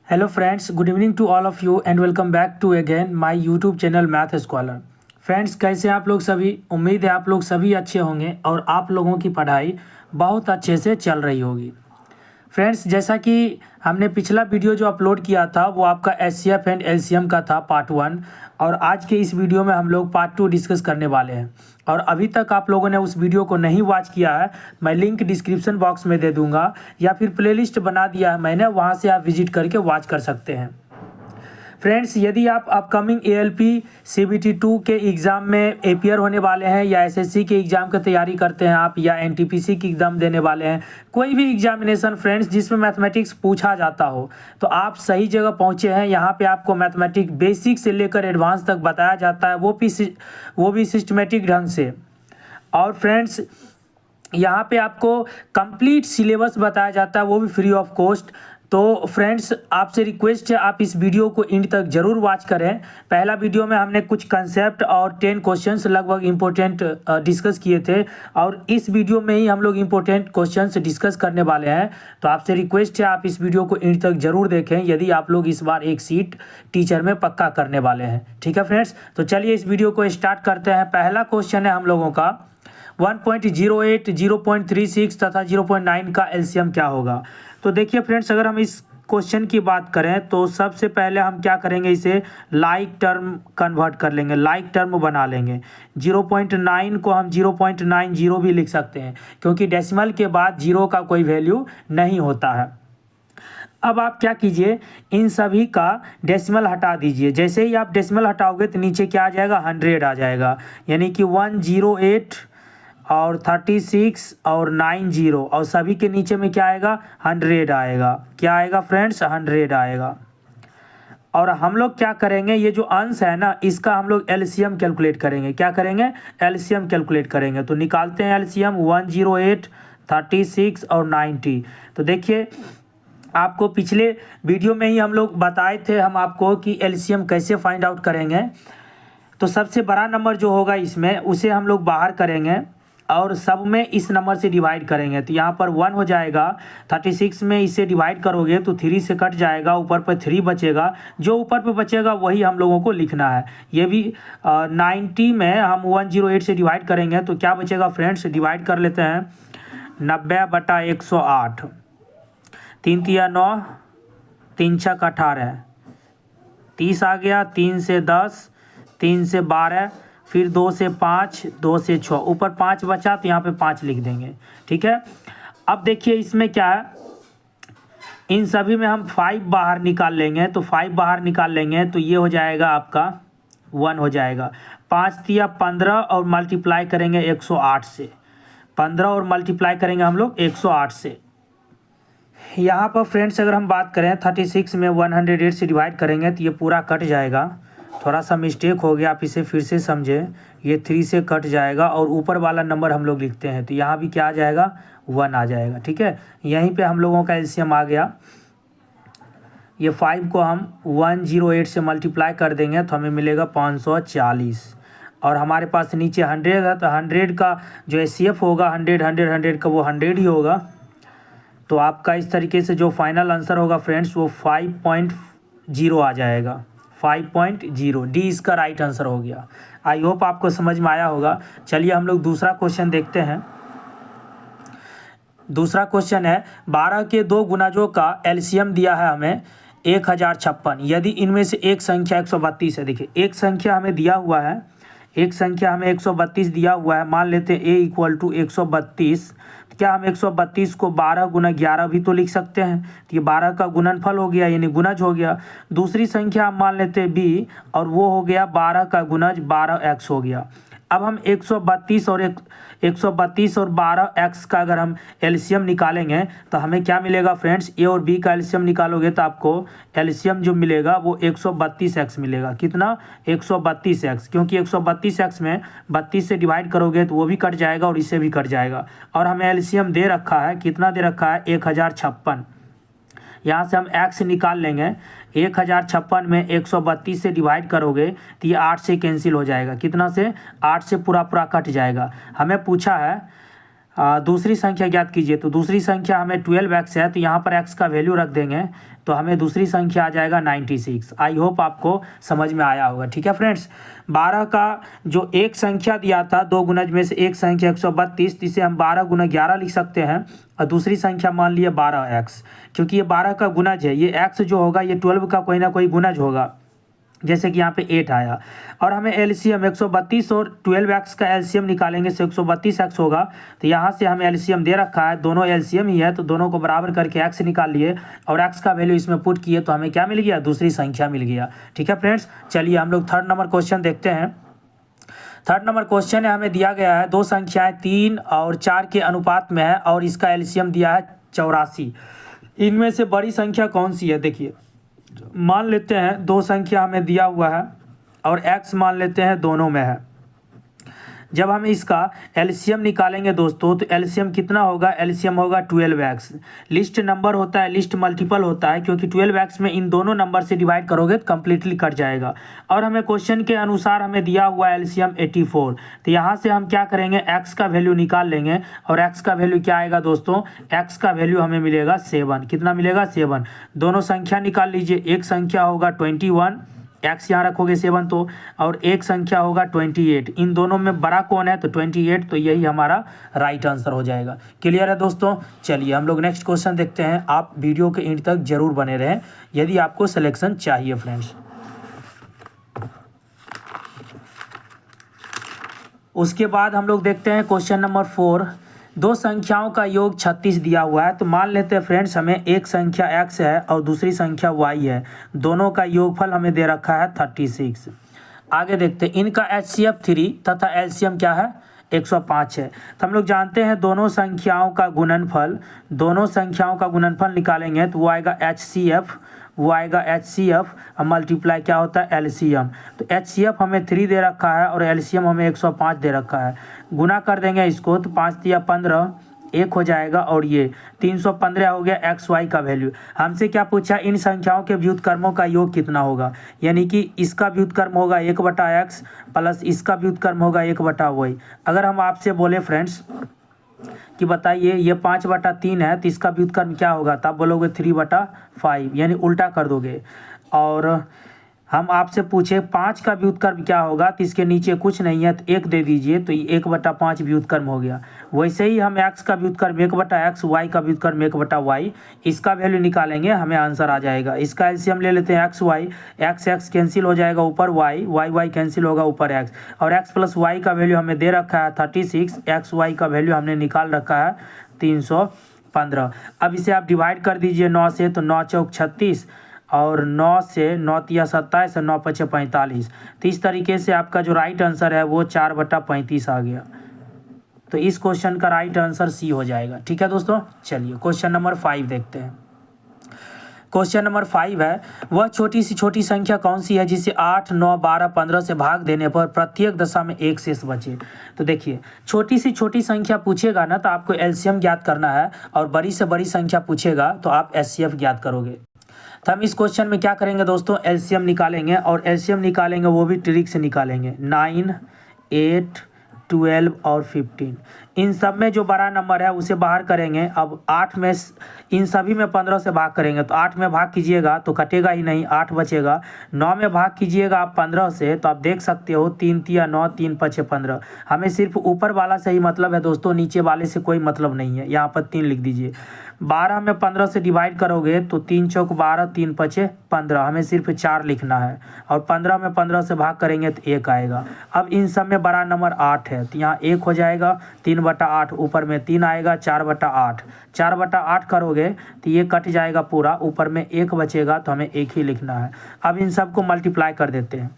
Hello friends, good evening to all of you and welcome back to again my YouTube channel math scholar. Friends, कैसे आप लोग सभी? उम्मीद है आप लोग सभी अच्छे होंगे और आप लोगों की पढ़ाई बहुत अच्छे से चल रही होगी। फ्रेंड्स, जैसा कि हमने पिछला वीडियो जो अपलोड किया था वो आपका एचसीएफ एंड एलसीएम का था पार्ट 1, और आज के इस वीडियो में हम लोग पार्ट 2 डिस्कस करने वाले हैं। और अभी तक आप लोगों ने उस वीडियो को नहीं वॉच किया है, मैं लिंक डिस्क्रिप्शन बॉक्स में दे दूंगा या फिर प्लेलिस्ट बना दिया है मैंने, वहाँ से आप विजिट करके वॉच कर सकते हैं। फ्रेंड्स, यदि आप अपकमिंग एएलपी सीबीटी 2 के एग्ज़ाम में अपियर होने वाले हैं या एसएससी के एग्ज़ाम की तैयारी करते हैं आप, या एनटीपीसी की एग्ज़ाम देने वाले हैं, कोई भी एग्जामिनेशन फ्रेंड्स जिसमें मैथमेटिक्स पूछा जाता हो, तो आप सही जगह पहुंचे हैं। यहाँ पे आपको मैथमेटिक्स बेसिक से लेकर एडवांस तक बताया जाता है, वो भी सिस्टमेटिक ढंग से। और फ्रेंड्स, यहाँ पे आपको कंप्लीट सिलेबस बताया जाता है, वो भी फ्री ऑफ कॉस्ट। तो फ्रेंड्स, आपसे रिक्वेस्ट है आप इस वीडियो को एंड तक जरूर वॉच करें। पहला वीडियो में हमने कुछ कंसेप्ट और 10 क्वेश्चंस लगभग इम्पोर्टेंट डिस्कस किए थे, और इस वीडियो में ही हम लोग इम्पोर्टेंट क्वेश्चंस डिस्कस करने वाले हैं। तो आपसे रिक्वेस्ट है आप इस वीडियो को एंड तक जरूर देखें, यदि आप लोग इस बार एक सीट टीचर में पक्का करने वाले हैं। ठीक है फ्रेंड्स, तो चलिए इस वीडियो को स्टार्ट करते हैं। पहला क्वेश्चन है हम लोगों का 1.08, 0.36 तथा 0.9 का एलसीएम क्या होगा। तो देखिए फ्रेंड्स, अगर हम इस क्वेश्चन की बात करें तो सबसे पहले हम क्या करेंगे, इसे लाइक टर्म कन्वर्ट कर लेंगे, लाइक टर्म बना लेंगे। 0.9 को हम 0.90 भी लिख सकते हैं, क्योंकि डेसिमल के बाद जीरो का कोई वैल्यू नहीं होता है। अब आप क्या कीजिए, इन सभी का डेसिमल हटा दीजिए। जैसे ही आप डेसिमल हटाओगे तो नीचे क्या आ जाएगा, 100 आ जाएगा। यानी कि 108 और 36 और 90, और सभी के नीचे में क्या आएगा, 100 आएगा। क्या आएगा फ्रेंड्स, 100 आएगा। और हम लोग क्या करेंगे, ये जो अंश है ना, इसका हम लोग एलसीएम कैलकुलेट करेंगे। क्या करेंगे, एलसीएम कैलकुलेट करेंगे। तो निकालते हैं एलसीएम, 108, 36 और 90। तो देखिए, आपको पिछले वीडियो में ही हम लोग बताए थे हम आपको कि एलसीएम कैसे फाइंड आउट करेंगे। तो सबसे बड़ा नंबर जो होगा इसमें, उसे हम लोग बाहर करेंगे और सब में इस नंबर से डिवाइड करेंगे। तो यहाँ पर 1 हो जाएगा, 36 में इसे डिवाइड करोगे तो 3 से कट जाएगा, ऊपर पर 3 बचेगा। जो ऊपर पे बचेगा वही हम लोगों को लिखना है। ये भी 90 में हम 108 से डिवाइड करेंगे तो क्या बचेगा फ्रेंड्स, डिवाइड कर लेते हैं। 90/108, 3 तिया 9, 3 छक 18, 30 आ गया। 3 से 10, 3 से 12, फिर 2 से 5, 2 से 6, ऊपर 5 बचा तो यहाँ पे 5 लिख देंगे। ठीक है, अब देखिए इसमें क्या है, इन सभी में हम 5 बाहर निकाल लेंगे। तो 5 बाहर निकाल लेंगे तो ये हो जाएगा आपका 1 हो जाएगा। 5 तिया 15 और मल्टीप्लाई करेंगे 108 से, 15 और मल्टीप्लाई करेंगे हम लोग 108 से। यहाँ पर फ्रेंड्स अगर हम बात करें 36 में 108 से डिवाइड करेंगे तो ये पूरा कट जाएगा। थोड़ा सा मिस्टेक हो गया, आप इसे फिर से समझें। ये 3 से कट जाएगा और ऊपर वाला नंबर हम लोग लिखते हैं तो यहाँ भी क्या आ जाएगा, 1 आ जाएगा। ठीक है, यहीं पे हम लोगों का एलसीएम आ गया। ये 5 को हम 108 से मल्टीप्लाई कर देंगे तो हमें मिलेगा 540, और हमारे पास नीचे 100 है तो 100 का जो एचसीएफ होगा 100 का वो 100 ही होगा। तो आपका इस तरीके से जो फाइनल आंसर होगा फ्रेंड्स वो 5.0 आ जाएगा। 5.0 डी इसका राइट आंसर हो गया। आई होप आपको समझ में आया होगा। चलिए हम लोग दूसरा क्वेश्चन देखते हैं। दूसरा क्वेश्चन है 12 के 2 गुणजों का एलसीएम दिया है हमें 1056। यदि इनमें से एक संख्या 132 है। देखिए, एक संख्या हमें दिया हुआ है, एक संख्या हमें 132 दिया हुआ है। मान लेते हैं a = 132। क्या हम 132 को 12 × 11 भी तो लिख सकते हैं। तो ये 12 का गुणनफल हो गया, यानी गुणज हो गया। दूसरी संख्या हम मान लेते हैं b, और वो हो गया 12 का गुणज 12x हो गया। अब हम 132 और 12x का अगर हम एलसीएम निकालेंगे तो हमें क्या मिलेगा फ्रेंड्स, ए और बी का एलसीएम निकालोगे तो आपको एलसीएम जो मिलेगा वो 132x मिलेगा। कितना, 132x, क्योंकि 132x में 32 से डिवाइड करोगे तो वो भी कट जाएगा और इससे भी कट जाएगा। और हमें एलसीएम दे रखा है, कितना दे रखा है, 1056। यहाँ से हम x निकाल लेंगे। 1056 में 132 से डिवाइड करोगे तो ये 8 से कैंसिल हो जाएगा। कितना से, 8 से पूरा कट जाएगा। हमें पूछा है दूसरी संख्या ज्ञात कीजिए। तो दूसरी संख्या हमें 12x है, तो यहाँ पर x का वैल्यू रख देंगे तो हमें दूसरी संख्या आ जाएगा 96। आई होप आपको समझ में आया होगा। ठीक है फ्रेंड्स, 12 का जो एक संख्या दिया था दो गुणज में से एक संख्या 132, इसे हम 12 गुना 11 लिख सकते हैं और दूसरी संख्या मान लिए 12x, क्योंकि ये 12 का गुणज है, ये x जो होगा ये 12 का कोई ना कोई गुणज होगा, जैसे कि यहाँ पे 8 आया। और हमें एलसीएम 132 और 12x का एलसीएम निकालेंगे तो 132x होगा। तो यहाँ से हमें एलसीएम दे रखा है, दोनों एलसीएम ही है, तो दोनों को बराबर करके x निकाल लिए और x का वैल्यू इसमें पुट किए तो हमें क्या मिल गया, दूसरी संख्या मिल गया। ठीक है फ्रेंड्स, चलिए हम लोग थर्ड नंबर क्वेश्चन देखते हैं। थर्ड नंबर क्वेश्चन है, हमें दिया गया है दो संख्याएं 3 और 4 के अनुपात में है और इसका एलसीएम दिया है 84। इनमें से बड़ी संख्या कौन सी है। देखिए, मान लेते हैं दो संख्या हमें दिया हुआ है और x मान लेते हैं दोनों में है। जब हम इसका एलसीएम निकालेंगे दोस्तों, तो एलसीएम कितना होगा, एलसीएम होगा 12x। लिस्ट नंबर होता है, लिस्ट मल्टीपल होता है, क्योंकि 12x में इन दोनों नंबर से डिवाइड करोगे तो कंप्लीटली कट जाएगा। और हमें क्वेश्चन के अनुसार हमें दिया हुआ है एलसीएम 84। तो यहाँ से हम क्या करेंगे, x का वैल्यू निकाल लेंगे और x का वैल्यू क्या आएगा दोस्तों, x का वैल्यू हमें मिलेगा 7। कितना मिलेगा, 7। दोनों संख्या निकाल लीजिए, एक संख्या होगा 21, x यहाँ रखोगे 7 तो, और एक संख्या होगा 28। इन दोनों में बड़ा कौन है, तो 28, तो यही हमारा राइट आंसर हो जाएगा। क्लियर है दोस्तों। चलिए हम लोग नेक्स्ट क्वेश्चन देखते हैं। आप वीडियो के एंड तक जरूर बने रहें यदि आपको सिलेक्शन चाहिए फ्रेंड्स। उसके बाद हम लोग देखते हैं क्वेश्चन नंबर 4। दो संख्याओं का योग 36 दिया हुआ है। तो मान लेते हैं फ्रेंड्स, हमें एक संख्या x है और दूसरी संख्या y है, दोनों का योगफल हमें दे रखा है 36। आगे देखते हैं, इनका HCF 3 तथा LCM क्या है, 105 है। तो हम लोग जानते हैं दोनों संख्याओं का गुणनफल, दोनों संख्याओं का गुणनफल निकालेंगे तो वो आएगा HCF, वो आएगा HCF और मल्टीप्लाई क्या होता है, LCM। तो HCF हमें 3 दे रखा है और LCM हमें 105 दे रखा है। गुना कर देंगे इसको तो 5 दिया 15, 1 हो जाएगा और ये 315 हो गया XY का वैल्यू। हमसे क्या पूछा, इन संख्याओं के व्युत्क्रमों का योग कितना होगा, यानी कि इसका व्युत्क्रम होगा 1/x प्लस इसका व्युत्क्रम होगा 1/y। अगर हम आपसे बोले फ्रेंड्स कि बताइए ये 5/3 है तो इसका व्युत्क्रम क्या होगा, तब बोलोगे 3/5, यानी उल्टा कर दोगे। और हम आपसे पूछे 5 का व्युत्क्रम क्या होगा, तो इसके नीचे कुछ नहीं है तो 1 दे दीजिए, तो ये 1/5 व्युत्क्रम हो गया। वैसे ही हम x का व्युत्क्रम 1/x, y का व्युत्क्रम 1/y, इसका वैल्यू निकालेंगे हमें आंसर आ जाएगा। इसका एलसीएम ले लेते हैं xy, x कैंसिल हो जाएगा ऊपर y कैंसिल होगा ऊपर x, और x प्लस y का वैल्यू हमें दे रखा है 36, xy का वैल्यू हमने निकाल रखा है 315। अब इसे आप डिवाइड कर दीजिए 9 से, तो 9 चौक 36 और 9 से 9 तिया 27 और 9 पचे 45। तो इस तरीके से आपका जो राइट आंसर है वो 4/35 आ गया। तो इस क्वेश्चन का राइट आंसर सी हो जाएगा। ठीक है दोस्तों, चलिए क्वेश्चन नंबर 5 देखते हैं। क्वेश्चन नंबर 5 है, वह छोटी सी छोटी संख्या कौन सी है जिसे 8, 9, 12, 15 से भाग देने पर प्रत्येक दशा में एक शेष बचे। तो देखिए, छोटी सी छोटी संख्या पूछेगा ना तो आपको एलसीएम ज्ञात करना है, और बड़ी से बड़ी संख्या पूछेगा तो आप एचसीएफ ज्ञात करोगे। तो हम इस क्वेश्चन में क्या करेंगे दोस्तों, एलसीएम निकालेंगे, और एलसीएम निकालेंगे वो भी ट्रिक से निकालेंगे। 9, 8, 12 और 15, इन सब में जो बड़ा नंबर है उसे बाहर करेंगे। अब 8 में, इन सभी में 15 से भाग करेंगे, तो 8 में भाग कीजिएगा तो कटेगा ही नहीं, 8 बचेगा। 9 में भाग कीजिएगा आप 15 से, तो आप देख सकते हो 3 तिया 9, 3 पचे 15। हमें सिर्फ ऊपर वाला से ही मतलब है दोस्तों, नीचे वाले से कोई मतलब नहीं है। यहाँ पर 3 लिख दीजिए। 12 में 15 से डिवाइड करोगे तो 3 चौक 12, 3 पचे 15, हमें सिर्फ 4 लिखना है, और 15 में 15 से भाग करेंगे तो 1 आएगा। अब इन सब में बड़ा नंबर 8 है, तो यहाँ 1 हो जाएगा, 3/8, ऊपर में 3 आएगा, 4/8। 4/8 करोगे तो ये कट जाएगा पूरा, ऊपर में 1 बचेगा, तो हमें 1 ही लिखना है। अब इन सब को मल्टीप्लाई कर देते हैं,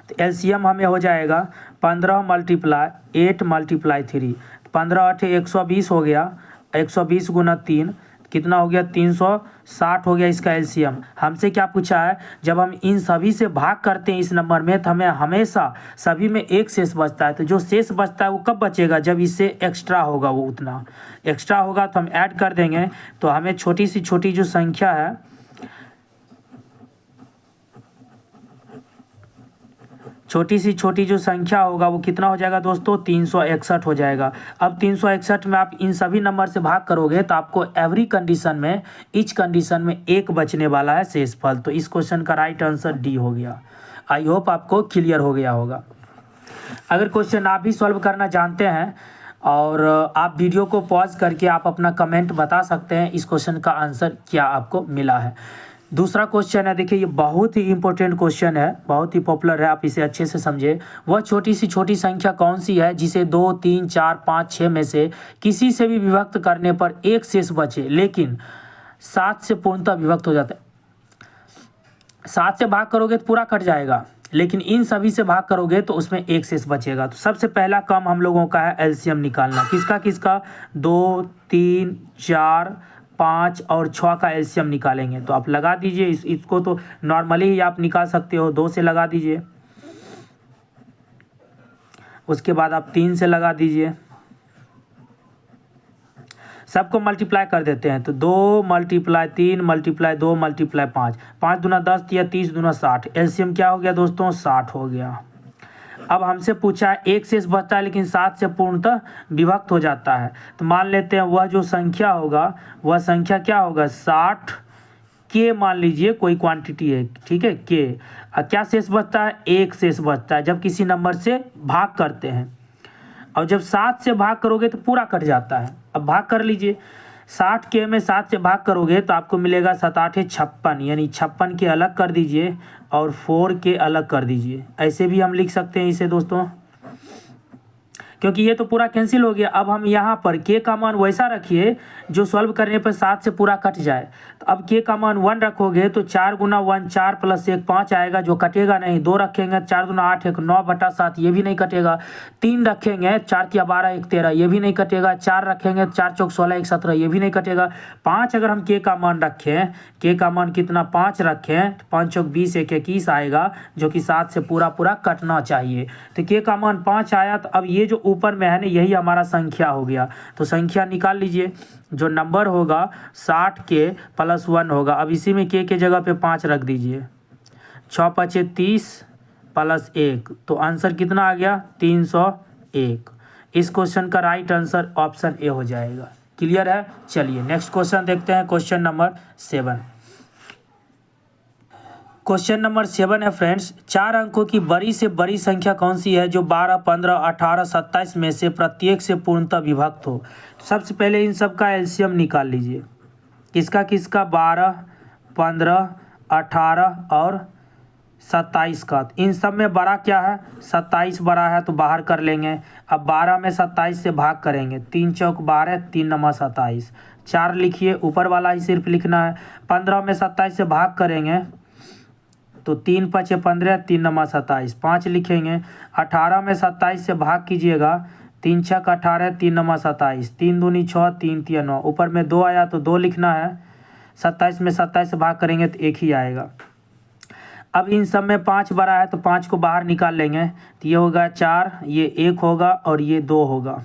तो एलसीएम हमें हो जाएगा 15 × 8 × 3, 15 8 120 हो गया, 120 गुना 3 कितना हो गया, 360 हो गया इसका एलसीएम। हमसे क्या पूछा है, जब हम इन सभी से भाग करते हैं इस नंबर में तो हमें हमेशा सभी में एक शेष बचता है। तो जो शेष बचता है वो कब बचेगा, जब इससे एक्स्ट्रा होगा, वो उतना एक्स्ट्रा होगा तो हम ऐड कर देंगे। तो हमें छोटी सी छोटी जो संख्या है, छोटी सी छोटी जो संख्या होगा वो कितना हो जाएगा दोस्तों, 361 हो जाएगा। अब 361 में आप इन सभी नंबर से भाग करोगे तो आपको एवरी कंडीशन में, ईच कंडीशन में एक बचने वाला है शेषफल। तो इस क्वेश्चन का राइट आंसर डी हो गया। आई होप आपको क्लियर हो गया होगा। अगर क्वेश्चन आप भी सॉल्व करना जानते हैं और आप वीडियो को पॉज करके आप अपना कमेंट बता सकते हैं इस क्वेश्चन का आंसर क्या आपको मिला है। दूसरा क्वेश्चन है, देखिए ये बहुत ही इंपॉर्टेंट क्वेश्चन है, बहुत ही पॉपुलर है, आप इसे अच्छे से समझे। वह छोटी सी छोटी संख्या कौन सी है जिसे 2, 3, 4, 5, 6 में से किसी से भी विभक्त करने पर एक शेष बचे लेकिन 7 से पूर्णतः विभक्त हो जाता है। 7 से भाग करोगे तो पूरा कट जाएगा, लेकिन इन सभी से भाग करोगे तो उसमें एक शेष बचेगा। तो सबसे पहला काम हम लोगों का है एलसीएम निकालना। किसका किसका, 2, 3, 4, 5 और 6 का एलसीएम निकालेंगे। तो आप लगा दीजिए इसको, तो नॉर्मली ही आप निकाल सकते हो, 2 से लगा दीजिए, उसके बाद आप 3 से लगा दीजिए, सबको मल्टीप्लाई कर देते हैं। तो 2 मल्टीप्लाई 3 मल्टीप्लाई 2 मल्टीप्लाई 5, 5 दूना 10 या 30 दूना 60, एलसीएम क्या हो गया दोस्तों, 60 हो गया। अब हमसे पूछा है एक शेष बचता है लेकिन 7 से पूर्णतः विभक्त हो जाता है। तो मान लेते हैं वह जो संख्या होगा वह संख्या क्या होगा, 60 के मान लीजिए कोई क्वांटिटी है, ठीक है, के। क्या शेष बचता है, एक शेष बचता है जब किसी नंबर से भाग करते हैं। और जब 7 से भाग करोगे तो पूरा कट जाता है। अब भाग कर लीजिए, 60 के में 7 से भाग करोगे तो आपको मिलेगा 7 8 56, यानी 56 के अलग कर दीजिए और 4 के अलग कर दीजिए। ऐसे भी हम लिख सकते हैं इसे दोस्तों, क्योंकि ये तो पूरा कैंसिल हो गया। अब हम यहाँ पर के का मान वैसा रखिए जो सॉल्व करने पर 7 से पूरा कट जाए। तो अब के का मान 1 रखोगे तो 4 गुना 1 4 प्लस 1 5 आएगा, जो कटेगा नहीं। 2 रखेंगे 4 दूना 8 1 9/7, ये भी नहीं कटेगा। 3 रखेंगे 4 × 12 1 13, ये भी नहीं कटेगा। 4 रखेंगे 4 चौक 16 1 17, ये भी नहीं कटेगा। 5 अगर हम के का मान रखें, के का मान कितना 5 रखें, 5 चौक 20 1 21 आएगा, जो कि 7 से पूरा कटना चाहिए। तो के का मान 5 आया। तो अब ये जो ऊपर में है ना, यही हमारा संख्या हो गया। तो संख्या निकाल लीजिए, जो नंबर होगा 60 के प्लस 1 होगा। अब इसी में के जगह पे 5 रख दीजिए, 6 5 30 प्लस 1, तो आंसर कितना आ गया, 301। इस क्वेश्चन का राइट आंसर ऑप्शन ए हो जाएगा। क्लियर है। चलिए नेक्स्ट क्वेश्चन देखते हैं, क्वेश्चन नंबर 7। क्वेश्चन नंबर 7 है फ्रेंड्स, 4 अंकों की बड़ी से बड़ी संख्या कौन सी है जो 12, 15, 18, 27 में से प्रत्येक से पूर्णतः विभक्त हो। सबसे पहले इन सब का एलसीएम निकाल लीजिए। किसका किसका, 12, 15, 18 और 27 का। इन सब में बड़ा क्या है, 27 बड़ा है, तो बाहर कर लेंगे। अब 12 में 27 से भाग करेंगे, 3 चौक 12 3 नमा 27, 4 लिखिए, ऊपर वाला ही सिर्फ लिखना है। 15 में 27 से भाग करेंगे तो 3 5 15 3 नमा 27, 5 लिखेंगे। 18 में 27 से भाग कीजिएगा, 3 6 18 3 नमा 27, 3 दूनी 6 3 3 9, ऊपर में 2 आया तो 2 लिखना है। 27 में 27 से भाग करेंगे तो 1 ही आएगा। अब इन सब में 5 बड़ा है तो 5 को बाहर निकाल लेंगे, तो ये होगा 4, ये 1 होगा और ये 2 होगा।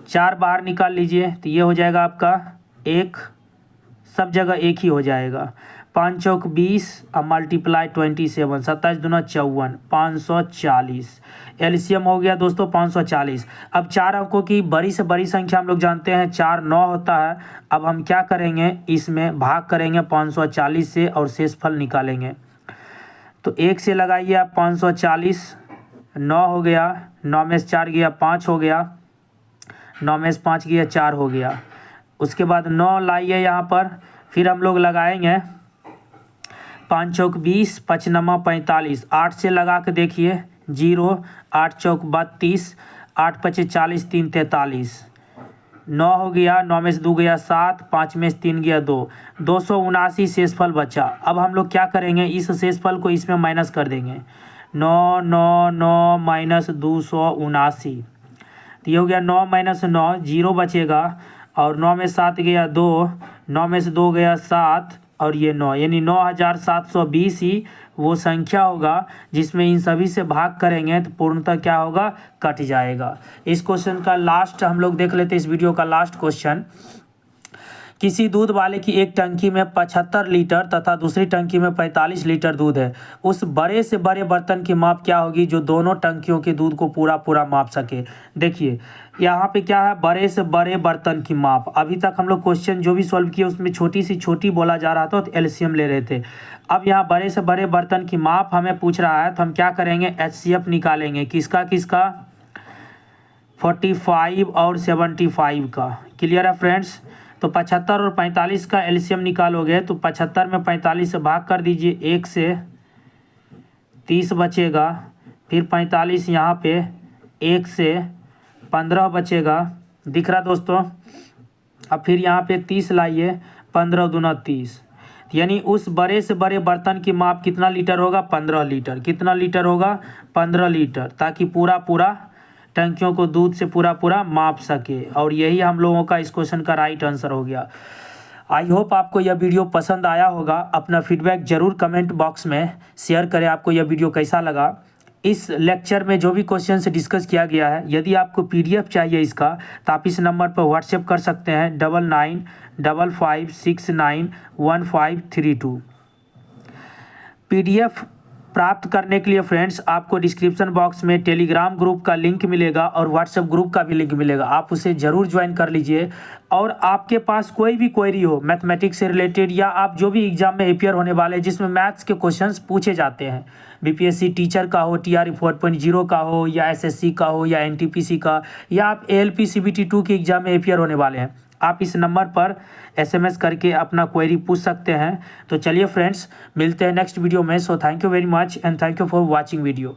4 बाहर निकाल लीजिए तो ये हो जाएगा आपका 1, सब जगह 1 ही हो जाएगा। 5 चौक 20 अब मल्टीप्लाई 27, 27 दूना 54, 540। एलसीएम हो गया दोस्तों 540। अब 4 अंकों की बड़ी से बड़ी संख्या हम लोग जानते हैं 4 9 होता है। अब हम क्या करेंगे, इसमें भाग करेंगे 540 से और शेषफल निकालेंगे। तो 1 से लगाइए आप 540, 9 हो गया, 9 में से 4 गया 5 हो गया, 9 में से 5 गया 4 हो गया। उसके बाद 9 लाइए यहाँ पर, फिर हम लोग लगाएंगे 5 चौक 20, 5 नमा 45, 8 से लगा के देखिए 0, 8 चौक 32, 8 5 40 3 43, 9 हो गया, 9 में से 2 गया 7, 5 में से 3 गया 2, 279 शेषफल बचा। अब हम लोग क्या करेंगे, इस शेषफल को इसमें माइनस कर देंगे, 9 9 9 माइनस 279, तो ये हो गया 9 माइनस 9, 0 बचेगा, और 9 में 7 गया 2, 9 में से 2 गया 7 और ये 9, यानी 9720 ही वो संख्या होगा जिसमें इन सभी से भाग करेंगे तो पूर्णतः क्या होगा, कट जाएगा। इस क्वेश्चन का लास्ट हम लोग देख लेते हैं, इस वीडियो का लास्ट क्वेश्चन किसी दूध वाले की एक टंकी में 75 लीटर तथा दूसरी टंकी में 45 लीटर दूध है। उस बड़े से बड़े बर्तन की माप क्या होगी जो दोनों टंकियों के दूध को पूरा पूरा माप सके। देखिए यहाँ पे क्या है, बड़े से बड़े बर्तन की माप। अभी तक हम लोग क्वेश्चन जो भी सॉल्व किए उसमें छोटी से छोटी बोला जा रहा था तो एलसीएम ले रहे थे। अब यहाँ बड़े से बड़े बर्तन की माप हमें पूछ रहा है तो हम क्या करेंगे, एचसीएफ निकालेंगे। किसका किसका, 45 और 75 का। क्लियर है फ्रेंड्स। तो 75 और 45 का एलसीएम निकालोगे तो 75 में 45 से भाग कर दीजिए, 1 से 30 बचेगा। फिर 45 यहाँ पे 1 से 15 बचेगा, दिख रहा दोस्तों। अब फिर यहाँ पे 30 लाइए, 15 दूना 30, यानी उस बड़े से बड़े बर्तन की माप कितना लीटर होगा, 15 लीटर। कितना लीटर होगा, 15 लीटर, ताकि पूरा पूरा टंकियों को दूध से पूरा पूरा माप सके। और यही हम लोगों का इस क्वेश्चन का राइट आंसर हो गया। आई होप आपको यह वीडियो पसंद आया होगा। अपना फीडबैक ज़रूर कमेंट बॉक्स में शेयर करें, आपको यह वीडियो कैसा लगा। इस लेक्चर में जो भी क्वेश्चन से डिस्कस किया गया है, यदि आपको पीडीएफ चाहिए इसका तो आप इस नंबर पर व्हाट्सएप कर सकते हैं 9955691532। पीडीएफ प्राप्त करने के लिए फ्रेंड्स आपको डिस्क्रिप्शन बॉक्स में टेलीग्राम ग्रुप का लिंक मिलेगा और व्हाट्सएप ग्रुप का भी लिंक मिलेगा, आप उसे ज़रूर ज्वाइन कर लीजिए। और आपके पास कोई भी क्वेरी हो मैथमेटिक्स से रिलेटेड, या आप जो भी एग्जाम में अपियर होने वाले हैं जिसमें मैथ्स के क्वेश्चंस पूछे जाते हैं, बीपीएससी टीचर का हो, टीआरई 4.0 का हो, या एसएससी का हो, या एनटीपीसी का, या आप एएलपी सीबीटी 2 के एग्जाम में अपियर होने वाले हैं, आप इस नंबर पर एसएमएस करके अपना क्वेरी पूछ सकते हैं। तो चलिए फ्रेंड्स, मिलते हैं नेक्स्ट वीडियो में। So thank you very much and thank you for watching video.